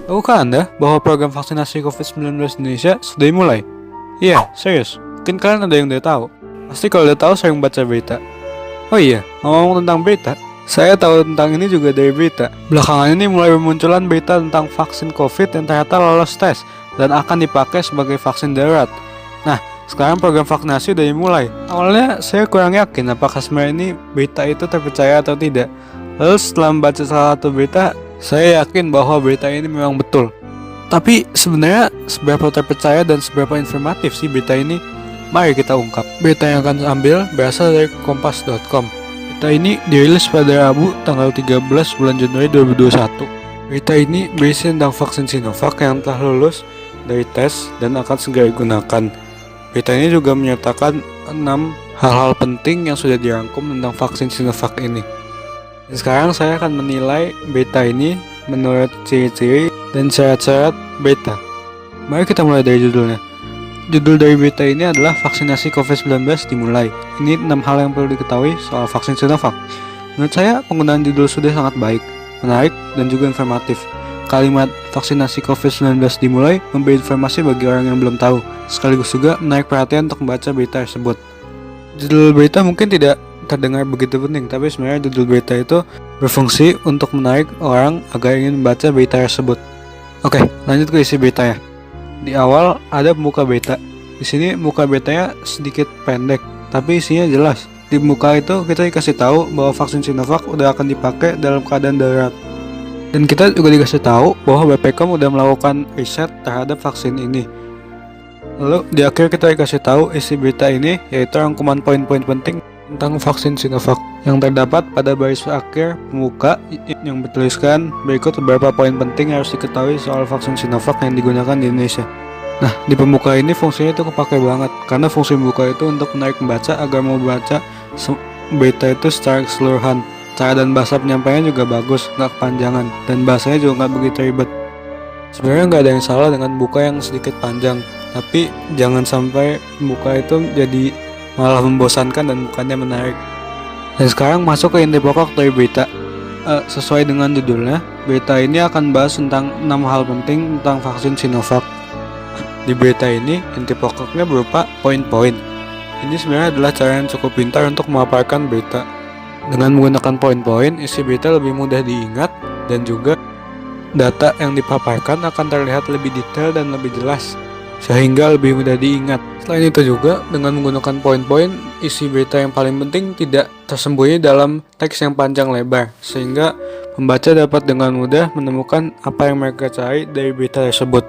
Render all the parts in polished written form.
Tahukah Anda bahwa program vaksinasi COVID-19 di Indonesia sudah dimulai? Iya, serius. Mungkin kalian ada yang udah tahu. Pasti kalau udah tahu sering baca berita. Oh iya, ngomong tentang berita, saya tahu tentang ini juga dari berita. Belakangan ini mulai bermunculan berita tentang vaksin COVID yang ternyata lolos tes dan akan dipakai sebagai vaksin darurat. Nah, sekarang program vaksinasi udah dimulai. Awalnya saya kurang yakin apakah sebenarnya ini berita itu terpercaya atau tidak. Lalu setelah membaca salah satu berita, saya yakin bahwa berita ini memang betul. Tapi sebenarnya seberapa terpercaya dan seberapa informatif sih berita ini? Mari kita ungkap. Berita yang akan ambil berasal dari kompas.com. Berita ini dirilis pada Rabu tanggal 13 bulan Januari 2021. Berita ini berisi tentang vaksin Sinovac yang telah lulus dari tes dan akan segera digunakan. Berita ini juga menyertakan 6 hal-hal penting yang sudah dirangkum tentang vaksin Sinovac ini. Dan sekarang saya akan menilai berita ini menurut ciri-ciri dan syarat-syarat berita. Mari kita mulai dari judulnya. Judul dari berita ini adalah vaksinasi COVID-19 dimulai. Ini 6 hal yang perlu diketahui soal vaksin Sinovac. Menurut saya penggunaan judul sudah sangat baik, menarik, dan juga informatif. Kalimat vaksinasi COVID-19 dimulai memberi informasi bagi orang yang belum tahu, sekaligus juga menarik perhatian untuk membaca berita tersebut. Judul berita mungkin tidak terdengar begitu penting, tapi sebenarnya judul berita itu berfungsi untuk menarik orang agar ingin membaca berita tersebut. Oke, lanjut ke isi beritanya. Di awal ada pembuka berita. Di sini pembuka beritanya sedikit pendek, tapi isinya jelas. Di pembuka itu kita dikasih tahu bahwa vaksin Sinovac udah akan dipakai dalam keadaan darurat. Dan kita juga dikasih tahu bahwa BPOM udah melakukan riset terhadap vaksin ini. Lalu di akhir kita dikasih tahu isi berita ini, yaitu rangkuman poin-poin penting tentang vaksin Sinovac yang terdapat pada baris akhir pembuka yang bertuliskan berikut beberapa poin penting yang harus diketahui soal vaksin Sinovac yang digunakan di Indonesia. Nah, di pembuka ini fungsinya itu kepake banget karena fungsi pembuka itu untuk menarik pembaca agar mau baca berita itu secara keseluruhan. Cara dan bahasa penyampaiannya juga bagus, nggak kepanjangan, dan bahasanya juga nggak begitu ribet. Sebenarnya nggak ada yang salah dengan buka yang sedikit panjang, tapi jangan sampai buka itu jadi malah membosankan dan bukannya menarik. Dan sekarang masuk ke inti pokok dari berita. Sesuai dengan judulnya, berita ini akan bahas tentang 6 hal penting tentang vaksin Sinovac. Di berita ini, inti pokoknya berupa poin-poin. Ini sebenarnya adalah cara yang cukup pintar untuk memaparkan berita. Dengan menggunakan poin-poin, isi berita lebih mudah diingat dan juga data yang dipaparkan akan terlihat lebih detail dan lebih jelas, sehingga lebih mudah diingat. Selain itu juga, dengan menggunakan poin-poin, isi berita yang paling penting tidak tersembunyi dalam teks yang panjang lebar, sehingga pembaca dapat dengan mudah menemukan apa yang mereka cari dari berita tersebut.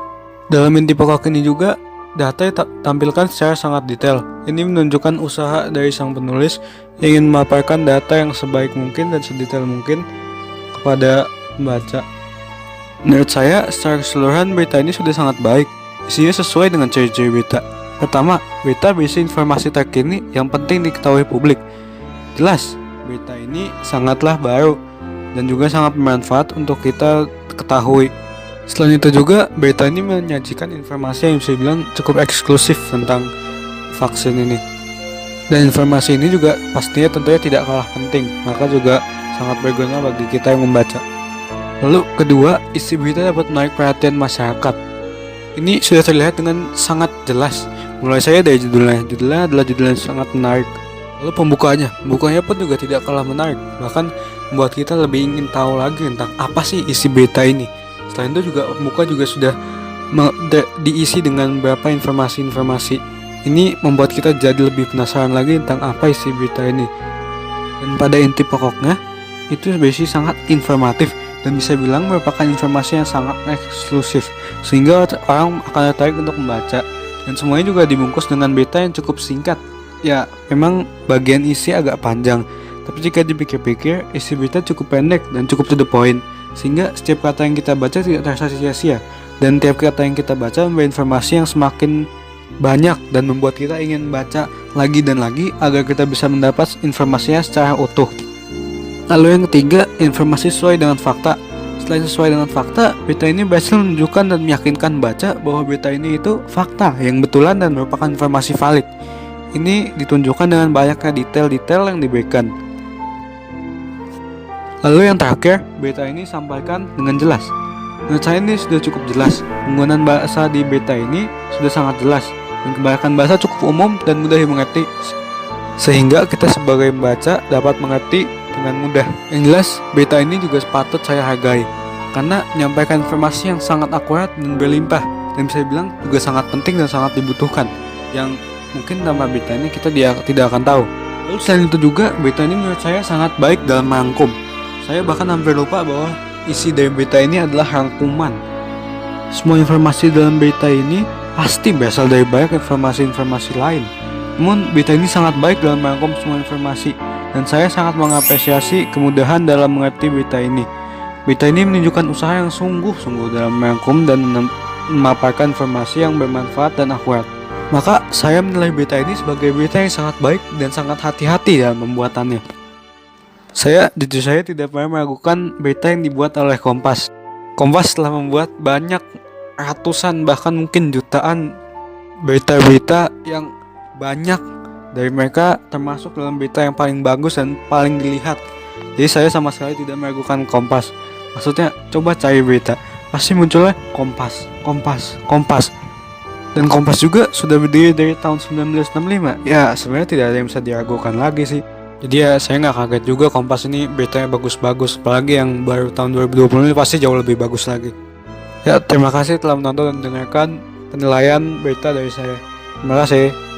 Dalam inti pokok ini juga, data tampilkan secara sangat detail. Ini menunjukkan usaha dari sang penulis yang ingin memaparkan data yang sebaik mungkin dan sedetail mungkin kepada pembaca. Menurut saya, secara keseluruhan berita ini sudah sangat baik. Isinya sesuai dengan ciri-ciri berita. Pertama, berita berisi informasi terkini yang penting diketahui publik. Jelas, berita ini sangatlah baru dan juga sangat bermanfaat untuk kita ketahui. Selain itu juga, berita ini menyajikan informasi yang bisa dibilang cukup eksklusif tentang vaksin ini. Dan informasi ini juga pastinya tentunya tidak kalah penting, maka juga sangat berguna bagi kita yang membaca. Lalu kedua, isi berita dapat menarik perhatian masyarakat. Ini sudah terlihat dengan sangat jelas. Mulai saya dari judulnya adalah judul yang sangat menarik. Lalu pembukanya pun juga tidak kalah menarik, bahkan membuat kita lebih ingin tahu lagi tentang apa sih isi berita ini. Selain itu juga pembuka juga sudah diisi dengan beberapa informasi-informasi. Ini membuat kita jadi lebih penasaran lagi tentang apa isi berita ini. Dan pada inti pokoknya, itu berisi sangat informatif dan bisa bilang merupakan informasi yang sangat eksklusif, sehingga orang akan tertarik untuk membaca. Dan semuanya juga dibungkus dengan berita yang cukup singkat. Ya, memang bagian isi agak panjang, tapi jika dipikir-pikir, isi berita cukup pendek dan cukup to the point, sehingga setiap kata yang kita baca tidak terasa sia-sia, dan tiap kata yang kita baca memberi informasi yang semakin banyak dan membuat kita ingin baca lagi dan lagi agar kita bisa mendapat informasinya secara utuh. Lalu yang ketiga, informasi sesuai dengan fakta. Selain sesuai dengan fakta, berita ini berhasil menunjukkan dan meyakinkan baca bahwa berita ini itu fakta yang betulan dan merupakan informasi valid. Ini ditunjukkan dengan banyaknya detail-detail yang diberikan. Lalu yang terakhir, berita ini sampaikan dengan jelas. Menurut saya ini sudah cukup jelas. Penggunaan bahasa di berita ini sudah sangat jelas, dan kebanyakan bahasa cukup umum dan mudah dimengerti, sehingga kita sebagai pembaca dapat mengerti dengan mudah. Yang jelas, berita ini juga patut saya hargai, karena menyampaikan informasi yang sangat akurat dan berlimpah, dan bisa dibilang juga sangat penting dan sangat dibutuhkan, yang mungkin tanpa berita ini kita tidak akan tahu. Lalu selain itu juga, berita ini menurut saya sangat baik dalam merangkum. Saya bahkan hampir lupa bahwa isi dari berita ini adalah rangkuman. Semua informasi dalam berita ini pasti berasal dari banyak informasi-informasi lain. Namun berita ini sangat baik dalam merangkum semua informasi, dan saya sangat mengapresiasi kemudahan dalam mengerti berita ini. Berita ini menunjukkan usaha yang sungguh-sungguh dalam merangkum dan memaparkan informasi yang bermanfaat dan akurat. Maka saya menilai berita ini sebagai berita yang sangat baik dan sangat hati-hati dalam pembuatannya. Jujur saya tidak pernah meragukan berita yang dibuat oleh Kompas. Kompas telah membuat banyak ratusan bahkan mungkin jutaan berita-berita yang banyak dari mereka termasuk dalam berita yang paling bagus dan paling dilihat. Jadi saya sama sekali tidak meragukan Kompas. Maksudnya coba cari berita, pasti munculnya Kompas. Dan Kompas juga sudah berdiri dari tahun 1965. Ya sebenarnya tidak ada yang bisa diragukan lagi sih. Jadi ya saya nggak kaget juga Kompas ini beritanya bagus-bagus. Apalagi yang baru tahun 2020 ini pasti jauh lebih bagus lagi. Ya terima kasih telah menonton dan mendengarkan penilaian berita dari saya. Terima kasih.